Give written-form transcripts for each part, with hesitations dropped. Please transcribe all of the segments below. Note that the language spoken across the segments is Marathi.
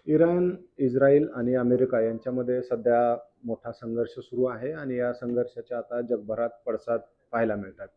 इराण, इस्रायल आणि अमेरिका यांच्यामध्ये सध्या मोठा संघर्ष सुरू आहे आणि या संघर्षाचे आता जगभरात पडसाद पाहायला मिळतात.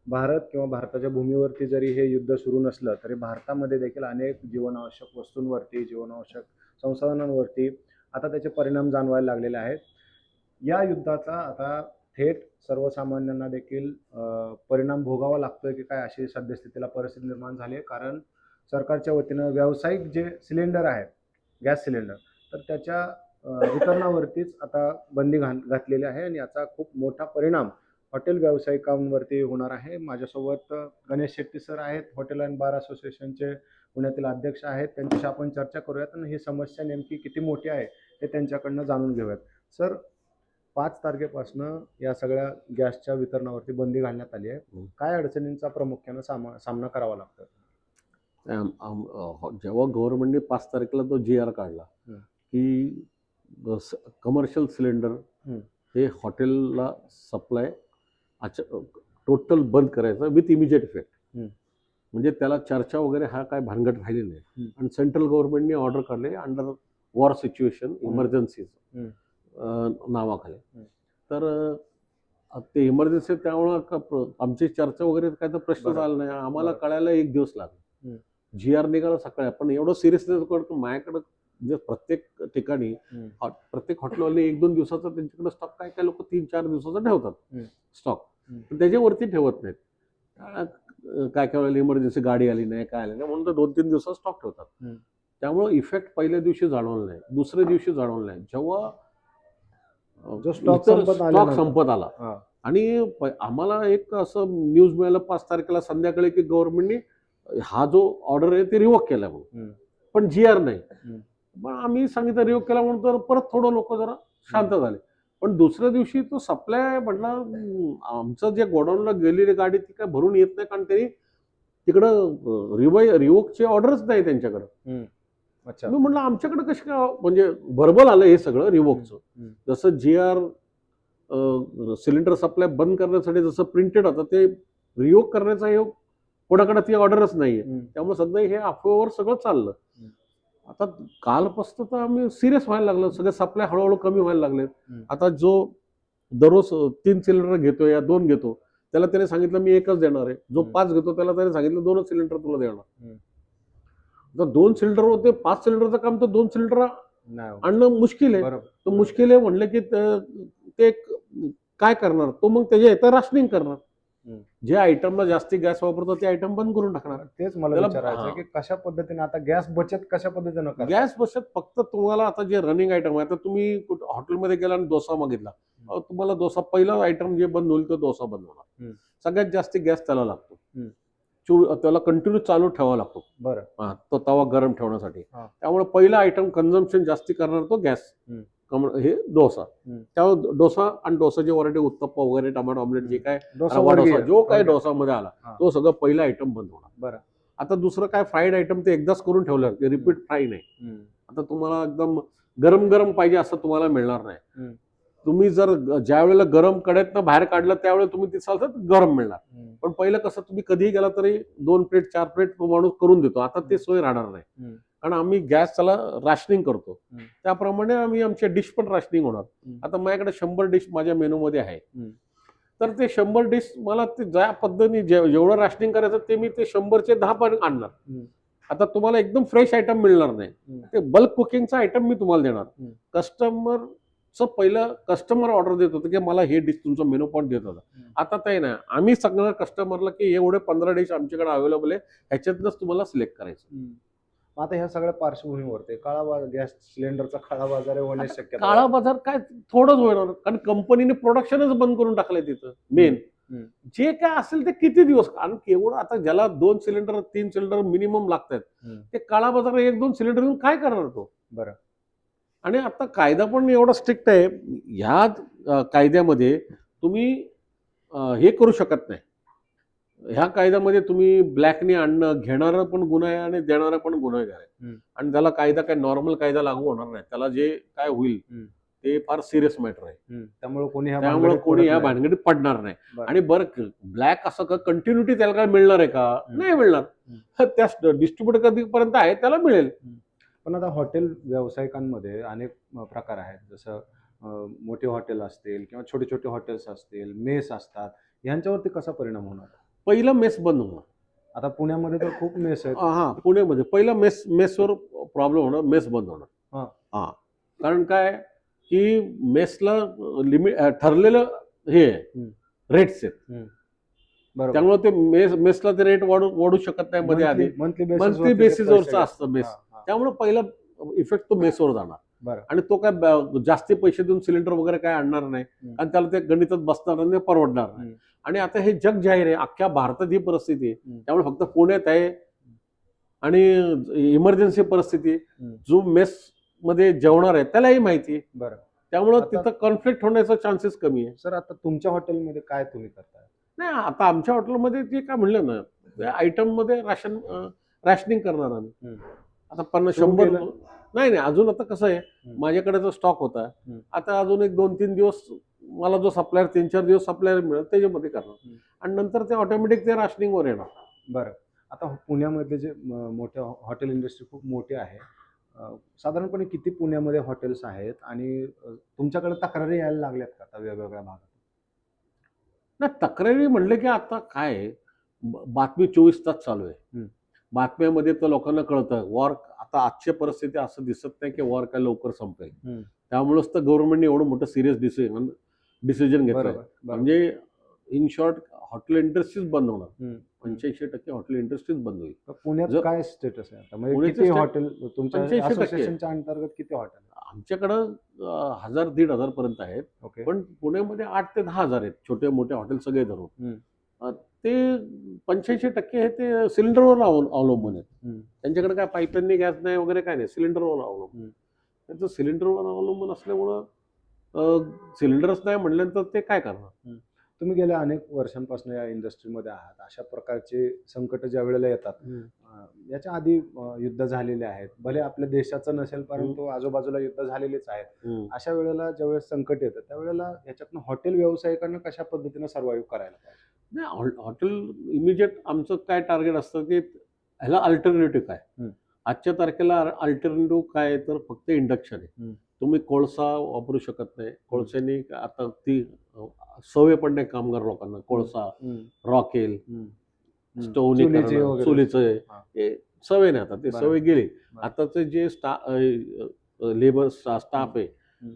भारत किंवा भारताच्या भूमीवरती जरी हे युद्ध सुरू नसलं, तरी भारतामध्ये देखील अनेक जीवनावश्यक वस्तूंवरती, जीवनावश्यक संसाधनांवरती आता त्याचे परिणाम जाणवायला लागलेले आहेत. या युद्धाचा आता थेट सर्वसामान्यांना देखील परिणाम भोगावा लागतोय की काय अशी सद्यस्थितीला परिस्थिती निर्माण झाली आहे. कारण सरकारच्या वतीनं व्यावसायिक जे सिलेंडर आहेत, गॅस सिलेंडर, तर त्याच्या वितरणावरतीच आता बंदी घातलेली आहे आणि याचा खूप मोठा परिणाम हॉटेल व्यावसायिकांवरती होणार आहे. माझ्यासोबत गणेश शेट्टी सर आहेत, हॉटेल अँड बार असोसिएशनचे पुण्यातील अध्यक्ष आहेत. त्यांच्याशी आपण चर्चा करूयात आणि ही समस्या नेमकी किती मोठी आहे हे त्यांच्याकडनं जाणून घेऊयात. सर, 5 तारखेपासून या सगळ्या गॅसच्या वितरणावरती बंदी घालण्यात आली आहे. काय अडचणींचा प्रामुख्यानं सामना करावा लागतो? जेव्हा गव्हर्नमेंटने 5 तारखेला तो GR काढला की कमर्शियल सिलेंडर हे हॉटेलला सप्लाय टोटल बंद करायचा विथ इमिजिएट इफेक्ट, म्हणजे त्याला चर्चा वगैरे हा काय भानगड राहिली नाही. आणि सेंट्रल गव्हर्नमेंटने ऑर्डर काढले अंडर वॉर सिच्युएशन इमर्जन्सीज नावाखाली. तर ते इमर्जन्सी त्यामुळं आमची चर्चा वगैरे काय तर प्रश्न आला नाही. आम्हाला कळायला 1 दिवस लागला. GR निघाला सकाळी. पण एवढं सिरियसनेस करतो माझ्याकडं, म्हणजे प्रत्येक ठिकाणी प्रत्येक हॉटेलवाले 1-2 दिवसाचा त्यांच्याकडे स्टॉक, काय काय लोक 3-4 दिवसाचा ठेवतात स्टॉक, पण त्याच्यावरती ठेवत नाहीत. काय काय वेळेला इमर्जन्सी गाडी आली नाही, काय आली नाही म्हणून तर 2-3 दिवसाचा स्टॉक ठेवतात. त्यामुळं इफेक्ट पहिल्या दिवशी जाणवला नाही, दुसऱ्या दिवशी जाणवला नाही. जेव्हा स्टॉक संपत आला आणि आम्हाला एक असं न्यूज मिळालं 5 तारखेला संध्याकाळी की गव्हर्नमेंटने हा जो ऑर्डर आहे ते रिवोक केला म्हणून, पण GR नाही. पण आम्ही सांगितलं रिवोक केला म्हणून, तर परत थोडं लोक जरा शांत झाले. पण दुसऱ्या दिवशी तो सप्लाय म्हटला, आमचं जे गोडाऊनला गेलेली गाडी ती काय भरून येत नाही, कारण त्यांनी तिकडं रिवोकची ऑर्डरच नाही त्यांच्याकडं. अच्छा. मी म्हटलं आमच्याकडे कशी काय म्हणजे बरोबर आलं हे सगळं रिवोकचं. जसं GR सिलेंडर सप्लाय बंद करण्यासाठी जसं प्रिंटेड होतं, ते रिवोक करण्याचा हे कोणाकडे ती ऑर्डरच नाहीये. त्यामुळे सध्या हे अफवेवर सगळं चाललं. आता कालपासून तर आम्ही सिरियस व्हायला लागलो, सगळे सप्लाय हळूहळू कमी व्हायला लागलेत. आता जो दररोज 3 सिलेंडर घेतो या 2 घेतो, त्याला त्याने सांगितलं मी 1च देणार आहे. जो 5 घेतो त्याला त्याने सांगितलं 2च सिलेंडर तुला देणार. तर 2 सिलेंडर होते, 5 सिलेंडरचं काम तर 2 सिलेंडर आणणं मुश्किल आहे. तर मुश्किल आहे म्हणलं की ते काय करणार तो, मग त्याच्या इथं राशनिंग करणार. जे आयटमला जास्ती गॅस वापरतो ते आयटम बंद करून टाकणार. तेच मला विचारायचं की कशा पद्धतीने आता गॅस बचत कशा पद्धतीने करणार? गॅस बचत फक्त तुम्हाला आता जे रनिंग आयटम आहे, आता तुम्ही हॉटेलमध्ये गेला आणि डोसा मागितला, तुम्हाला डोसा पहिला आयटम जे बंद होईल तो डोसा बंद होणार. सगळ्यात जास्त गॅस त्याला लागतो, त्याला कंटिन्यू चालू ठेवावा लागतो. बरं. तो तवा गरम ठेवण्यासाठी. त्यामुळे पहिला आयटम कन्झम्पशन जास्ती करणार तो गॅस, हे डोसा. त्यामुळे डोसा आणि डोसाची व्हरायटी, उत्तप्पा वगैरे, टमाटो ऑमलेट, जे काय डोसा जो काय डोसामध्ये आला तो सगळं पहिला आयटम बंद होणार. बरं. आता दुसरं काय फ्राईड आयटम ते एकदाच करून ठेवलं, रिपीट फ्राय नाही. आता तुम्हाला एकदम गरम गरम पाहिजे असं तुम्हाला मिळणार नाही. तुम्ही जर ज्या वेळेला गरम कढईतनं बाहेर काढलं त्यावेळेला तुम्ही तिथं गरम मिळणार. पण पहिलं कसं तुम्ही कधीही गेला तरी 2 प्लेट 4 प्लेट तो माणूस करून देतो. आता ते सोय राहणार नाही, कारण आम्ही गॅस त्याला राशनिंग करतो. त्याप्रमाणे आम्ही आमच्या डिश पण राशनिंग होणार. आता माझ्याकडे 100 डिश माझ्या मेनूमध्ये आहे. तर ते 100 डिश मला ते ज्या पद्धतीने जेवढं राशनिंग करायचं ते मी ते 100चे 10 पण आणणार. आता तुम्हाला एकदम फ्रेश आयटम मिळणार नाही, ते बल्क कुकिंगचा आयटम मी तुम्हाला देणार. पहिलं कस्टमर ऑर्डर देत होतं की मला हे डिश तुमचा मेनू पॉइंट देत होता. आता ते नाही, आम्ही सांगणार कस्टमरला की एवढे 15 डिश आमच्याकडे अवेलेबल आहे, ह्याच्यातनंच तुम्हाला सिलेक्ट करायचं. आता ह्या सगळ्या पार्श्वभूमीवरती गॅस सिलेंडरचा काळा बाजार होण्याची शक्यता? काळा बाजार काय थोडंच होणार, कारण कंपनीने प्रोडक्शनच बंद करून टाकलंय तिथं. मेन जे काय असेल ते किती दिवस, कारण एवढं आता ज्याला 2 सिलेंडर 3 सिलेंडर मिनिमम लागतात, ते काळा बाजार 1-2 सिलेंडर घेऊन काय करणार तो? बरं. आणि आता कायदा पण एवढा स्ट्रिक्ट आहे, ह्या कायद्यामध्ये तुम्ही हे करू शकत नाही. ह्या कायद्यामध्ये तुम्ही ब्लॅकने आणणं, घेणारा पण गुन्हा आहे आणि देणारा पण गुन्हेगार आहे. आणि त्याला कायदा काय नॉर्मल कायदा लागू होणार नाही, त्याला जे काय होईल ते फार सिरियस मॅटर आहे. त्यामुळे कोणी ह्या भानगडीत पडणार नाही. आणि बरं, ब्लॅक असं का कंटिन्युटी त्याला काय मिळणार आहे का? नाही मिळणार. त्या डिस्ट्रीब्युटर कधीपर्यंत आहे त्याला मिळेल. पण आता हॉटेल व्यावसायिकांमध्ये अनेक प्रकार आहेत. जसं मोठे हॉटेल असतील किंवा छोटे छोटे हॉटेल्स असतील, मेस असतात. ह्यांच्यावरती कसा परिणाम होणार? पहिलं मेस बंद होणार. आता पुण्यामध्ये तर खूप मेस आहेत. हां, पुण्यामध्ये पहिलं मेसवर प्रॉब्लेम होणार, मेस बंद होणार. हां. हां. कारण काय की मेसला ठरलेलं हे आहे, हं. रेट्स आहेत. बरोबर. त्यामुळे ते मेसला ते रेट वाढू शकत नाही मध्ये आधी. मंथली बेसिसवरचं असतं मेस. त्यामुळे पहिला इफेक्ट तो मेसवर जाणार. बरं. आणि तो काय जास्ती पैसे देऊन सिलेंडर वगैरे काय आणणार नाही. आणि त्याला ते गणितात बसणार आणि ते परवडणार नाही. आणि आता हे जग जाहीर आहे, अख्ख्या भारतात ही परिस्थिती आहे. त्यामुळे फक्त पुण्यात आहे आणि इमर्जन्सी परिस्थिती आहे. जो मेस मध्ये जेवणार आहे त्यालाही माहिती आहे. बरं. त्यामुळे आता- तिथं कॉन्फ्लिक्ट होण्याचा चान्सेस कमी आहे. सर, आता तुमच्या हॉटेलमध्ये काय तुम्ही करताय? नाही, आता आमच्या हॉटेलमध्ये जे काय म्हणलं ना, त्या आयटम मध्ये रॅशनिंग करणार आम्ही. आता 50 सुरू 100 केलं? नाही अजून आता कसं आहे, माझ्याकडे जो स्टॉक होता, आता अजून एक 2-3 दिवस मला जो सप्लायर 3-4 दिवस सप्लायर मिळेल त्याच्यामध्ये करणार. आणि नंतर ते ऑटोमॅटिक ते राशनिंगवर येणार. बरं. आता पुण्यामधले जे मोठे हॉटेल इंडस्ट्री खूप मोठी आहे. साधारणपणे किती पुण्यामध्ये हॉटेल्स आहेत आणि तुमच्याकडे तक्रारी यायला लागल्यात का आता वेगवेगळ्या भागात? ना तक्रारी म्हणलं की आता काय आहे, बातमी 24 तास चालू आहे. बातम्यामध्ये तर लोकांना कळतं वॉर. आता आजची परिस्थिती असं दिसत नाही की वॉर काय लवकर संपेल. त्यामुळेच तर गव्हर्नमेंटने एवढं मोठं सिरियस डिसिजन घेतलं. बरोबर. म्हणजे इन शॉर्ट हॉटेल इंडस्ट्रीज बंद होणार. 85% हॉटेल इंडस्ट्रीज बंद होईल. पुण्यात जर- काय स्टेटस आहे आता? म्हणजे पुण्याचं किती स्टे- हॉटेल तुमच्या 85% असोसिएशनच्या अंतर्गत किती हॉटेल? आमच्याकडं 1000-1500 पर्यंत आहेत. ओके. पण पुण्यामध्ये 8 ते 10,000 आहेत, छोटे मोठे हॉटेल सगळे धरून. ते 85% हे ते सिलेंडरवर अवलंबून आहेत. त्यांच्याकडे काय पाईपलाईन गॅस नाही वगैरे काय नाही, सिलेंडरवर अवलंबून. त्यांचं सिलेंडरवर अवलंबून असल्यामुळं सिलेंडरच नाही म्हटल्यानंतर ते काय करणार? तुम्ही गेल्या अनेक वर्षांपासून या इंडस्ट्रीमध्ये आहात. अशा प्रकारचे संकट ज्या वेळेला येतात, याच्या आधी युद्ध झालेले आहेत. भले आपल्या देशाचं नसेल, परंतु आजूबाजूला युद्ध झालेलेच आहेत. अशा वेळेला ज्यावेळेस संकट येतं त्यावेळेला याच्यातनं हॉटेल व्यावसायिकांना कशा पद्धतीने सर्व्हाइव्ह करायला पाहिजे? नाही, हॉटेल इमिजिएट आमचं काय टार्गेट असतं की ह्याला अल्टरनेटिव्ह काय. आजच्या तारखेला अल्टरनेटिव्ह काय आहे, तर फक्त इंडक्शन आहे. तुम्ही कोळसा वापरू शकत नाही. कोळशाने आता ती सवय पण नाही कामगार लोकांना. कोळसा, रॉकेल, स्टोव्ह, चुलीचं हे सवय नाही. आता ते सवय गेली. आताचे जे लेबर स्टाफ आहे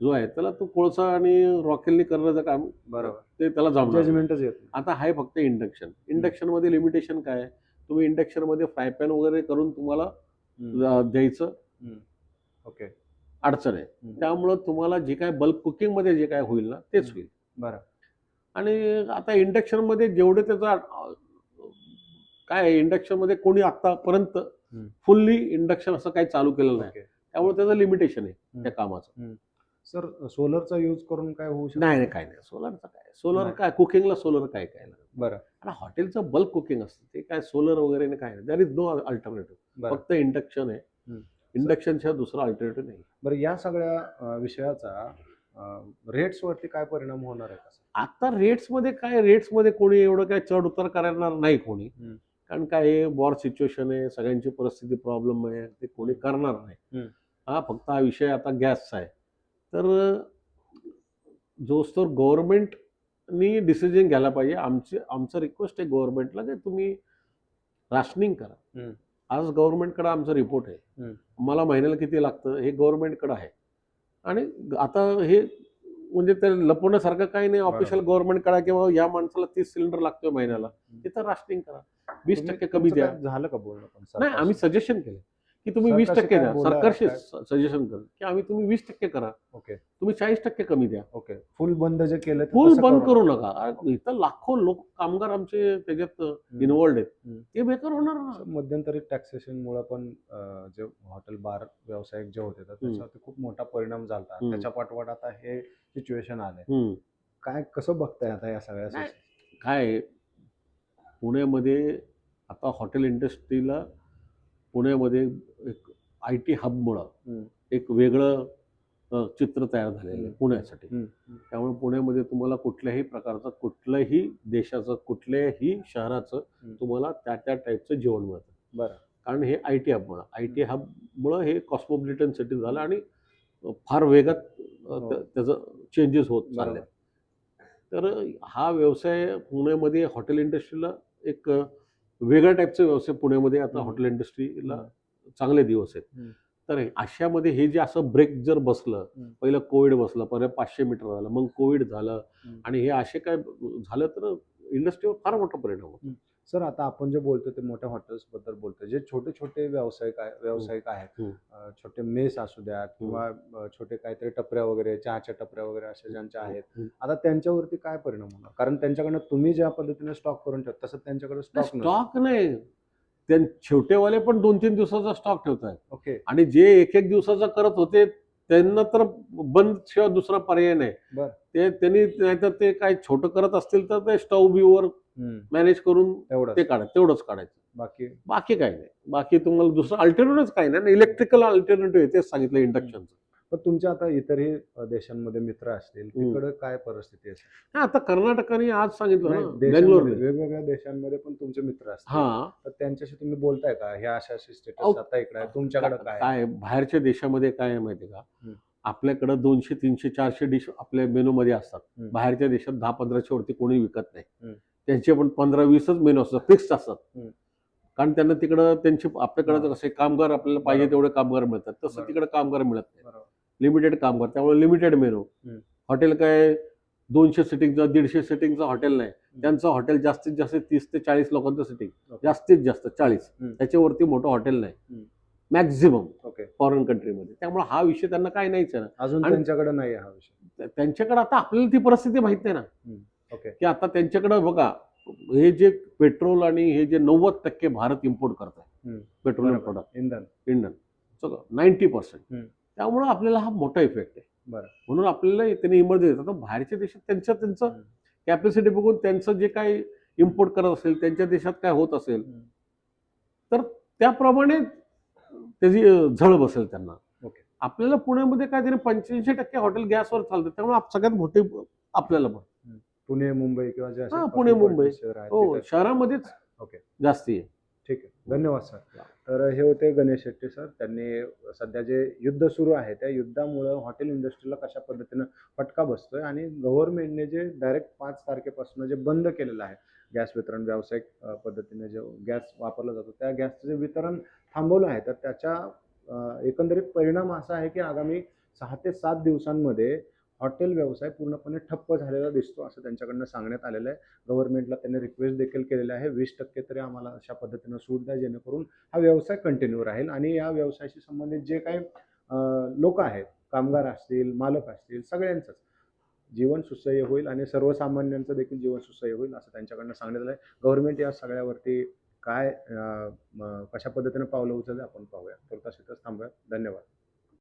जो आहे, त्याला तो कोळसा आणि रॉकेलनी करण्याचं काम बरोबर ते त्याला जमणार. जजमेंटच येत नाही. आता आहे फक्त इंडक्शन. इंडक्शन मध्ये लिमिटेशन काय आहे, तुम्ही इंडक्शन मध्ये फ्राय पॅन वगैरे करून तुम्हाला द्यायचं ओके. अडचण आहे. त्यामुळं तुम्हाला जे काय बल्क कुकिंग मध्ये जे काय होईल ना तेच होईल. बरं. आणि आता इंडक्शन मध्ये जेवढे त्याचा काय इंडक्शन मध्ये कोणी आतापर्यंत फुल्ली इंडक्शन असं काही चालू केलेलं नाही. त्यामुळे त्याचं लिमिटेशन आहे त्या कामाचं. सर, सोलरचा यूज करून काय होऊ शकतं? नाही काय नाही. सोलरचं काय, सोलर काय कुकिंगला सोलर काय काय नाही. बरं. आणि हॉटेलचं बल्क कुकिंग असतं ते काय सोलर वगैरे नाही, काय नाही. There is no alternative. फक्त इंडक्शन आहे. इंडक्शनच्या दुसरा अल्टरनेटिव्ह नाही. बरं, या सगळ्या विषयाचा रेट्सवरती काय परिणाम होणार आहे? आता रेट्समध्ये कोणी एवढं काय चढ उतार करणार नाही कोणी. कारण काय हे वॉर सिच्युएशन आहे, सगळ्यांची परिस्थिती प्रॉब्लेम आहे, ते कोणी करणार नाही. फक्त हा विषय आता गॅसचा आहे. तर जोस्तोवर गव्हर्नमेंटनी डिसिजन घ्यायला पाहिजे. आमचं रिक्वेस्ट आहे गव्हर्नमेंटला की तुम्ही राशनिंग करा. आज गव्हर्नमेंटकडे आमचा रिपोर्ट आहे. मला महिन्याला किती लागतं हे गव्हर्नमेंटकडे आहे. आणि आता हे म्हणजे ते लपवण्यासारखं काही नाही. ऑफिशियल गव्हर्नमेंटकडे किंवा या माणसाला 30 सिलेंडर लागतोय महिन्याला, तिथं राशनिंग करा. 20% कमी द्या. झालं का बोलणं? नाही, आम्ही सजेशन केलं की तुम्ही 20% द्या. सरकारशी सजेशन करा की तुम्ही 20% करा. ओके. तुम्ही 40% कमी द्या. ओके. फुल बंद जे केलं फुल बंद करू नका. इथं लाखो लोक कामगार आमचे त्याच्यात इन्व्हॉल्ड आहेत. ते बेकार होणार ना. मध्यंतरी टॅक्सेशनमुळे पण जे हॉटेल बार व्यावसायिक जे होते त्याच्यावरती खूप मोठा परिणाम झाला. त्याच्या पाठोपाठ आता हे सिच्युएशन आलंय. काय कसं बघताय आता या सगळ्या? काय पुण्यामध्ये आता हॉटेल इंडस्ट्रीला पुण्यामध्ये एक IT हबमुळं एक वेगळं चित्र तयार झालेलं आहे पुण्यासाठी. त्यामुळे पुण्यामध्ये तुम्हाला कुठल्याही प्रकारचं, कुठल्याही देशाचं, कुठल्याही शहराचं तुम्हाला त्या टाईपचं जेवण मिळतं. बरं. कारण हे आय टी हबमुळं हे कॉस्मोपॉलिटन सिटी झालं आणि फार वेगात त्याचं चेंजेस होत चालले. तर हा व्यवसाय पुण्यामध्ये हॉटेल इंडस्ट्रीला एक वेगळ्या टाईपचा व्यवसाय पुण्यामध्ये आता हॉटेल इंडस्ट्रीला चांगले दिवस आहेत. तर अशामध्ये हे जे असं ब्रेक जर बसलं, पहिलं कोविड बसलं, परत 500 मीटर झालं, मग कोविड झालं आणि हे असे काय झालं तर इंडस्ट्रीवर फार मोठा परिणाम होतो. सर, आता आपण जे बोलतो ते मोठ्या हॉटेल्स बद्दल बोलतो, जे छोटे छोटे व्यावसायिक आहेत, छोटे मेस असू द्या किंवा छोटे काहीतरी टपऱ्या वगैरे, चहाच्या टपऱ्या वगैरे अशा ज्यांच्या आहेत, आता त्यांच्यावरती काय परिणाम होणार? कारण त्यांच्याकडनं तुम्ही ज्या पद्धतीने स्टॉक करून ठेवता तसं त्यांच्याकडे स्टॉक नाही, छोटेवाले पण 2-3 दिवसाचा स्टॉक ठेवतात. ओके. आणि जे 1-1 दिवसाचा करत होते त्यांना तर बंद शिवाय दुसरा पर्याय नाही. ते त्यांनी नाहीतर ते काय छोटं करत असतील तर ते स्टव बिवर मॅनेज करून ते तेवढंच काढायचं. बाकी काय नाही. बाकी तुम्हाला दुसरं अल्टरनेटिव्ह काय नाही. इलेक्ट्रिकल अल्टरनेटिव्ह तेच सांगितलं इंडक्शनचं. पण तुमच्या आता इतरही देशांमध्ये मित्र असतील, तिकडे काय परिस्थिती असेल? आता कर्नाटकाने आज सांगितलं ना, बेंगलोर वेगवेगळ्या देशांमध्ये पण तुमचे मित्र असतील, तर त्यांच्याशी तुम्ही बोलताय का? हे अशा स्टेटस आता इकडे आहे, तुमच्याकडे काय बाहेरच्या देशामध्ये काय आहे माहिती का, आपल्याकडे 200, 300, 400 डिश आपल्या मेनू मध्ये असतात. बाहेरच्या देशात 10-1500 वरती कोणी विकत नाही. त्यांचे पण 15-20च मेनू असतात, फिक्स्ड असतात. कारण त्यांना तिकडं त्यांचे आपल्याकडे कसे कामगार आपल्याला पाहिजे तेवढे कामगार मिळतात, तसं तिकडे कामगार मिळत नाही. लिमिटेड कामगार, त्यामुळे लिमिटेड मेनू. हॉटेल काय 200 सिटिंगचं 150 सिटिंगचं हॉटेल नाही. त्यांचं हॉटेल जास्तीत जास्त 30 ते 40 लोकांचं सिटिंग, जास्तीत जास्त 40. त्याच्यावरती मोठं हॉटेल नाही मॅक्झिमम फॉरेन कंट्रीमध्ये. त्यामुळे हा विषय त्यांना काय नाहीच आहे ना, अजून त्यांच्याकडे नाही हा विषय. त्यांच्याकडे आता आपल्याला ती परिस्थिती माहित नाही ना, की आता त्यांच्याकडे बघा, हे जे पेट्रोल आणि हे जे 90% भारत इम्पोर्ट करत आहे, पेट्रोलियम प्रोडक्ट, इंधन सगळं 90%. त्यामुळे आपल्याला हा मोठा इफेक्ट आहे. म्हणून आपल्याला त्यांनी इमर्जन्सी आता बाहेरच्या देशात त्यांचं कॅपॅसिटी बघून त्यांचं जे काही इम्पोर्ट करत असेल, त्यांच्या देशात काय होत असेल तर त्याप्रमाणे त्याची झळ बसेल त्यांना. आपल्याला पुण्यामध्ये काय तरी 85% हॉटेल गॅसवर चालतात, त्यामुळे सगळ्यात मोठे आपल्याला पण पुणे, मुंबई किंवा पुणे, मुंबई शहरामध्येच जास्ती आहे. ठीक आहे, धन्यवाद सर. तर हे होते गणेश शेट्टी सर. त्यांनी सध्या जे युद्ध सुरू आहे त्या युद्धामुळे हॉटेल इंडस्ट्रीला कशा पद्धतीनं फटका बसतोय आणि गव्हर्नमेंटने जे डायरेक्ट 5 तारखेपासून जे बंद केलेलं आहे गॅस वितरण, व्यावसायिक पद्धतीने जो गॅस वापरला जातो त्या गॅसचं जे वितरण थांबवलं आहे, तर त्याच्या एकंदरीत परिणाम असा आहे की आगामी 6 ते 7 दिवसांमध्ये हॉटेल व्यवसाय पूर्णपणे ठप्प झालेला दिसतो, असं त्यांच्याकडनं सांगण्यात आलेलं आहे. गव्हर्नमेंटला त्यांनी रिक्वेस्ट देखील केलेली आहे, 20% तरी आम्हाला अशा पद्धतीनं सूट द्या, जेणेकरून हा व्यवसाय कंटिन्यू राहील आणि या व्यवसायाशी संबंधित जे काही लोक आहेत, कामगार असतील, मालक असतील, सगळ्यांचंच जीवन सुसह्य होईल आणि सर्वसामान्यांचं देखील जीवन सुसह्य होईल, असं त्यांच्याकडनं सांगण्यात आलं आहे. गव्हर्नमेंट या सगळ्यावरती काय कशा पद्धतीनं पावलं उचलले आपण पाहूया. तर तसंच थांबूया. धन्यवाद.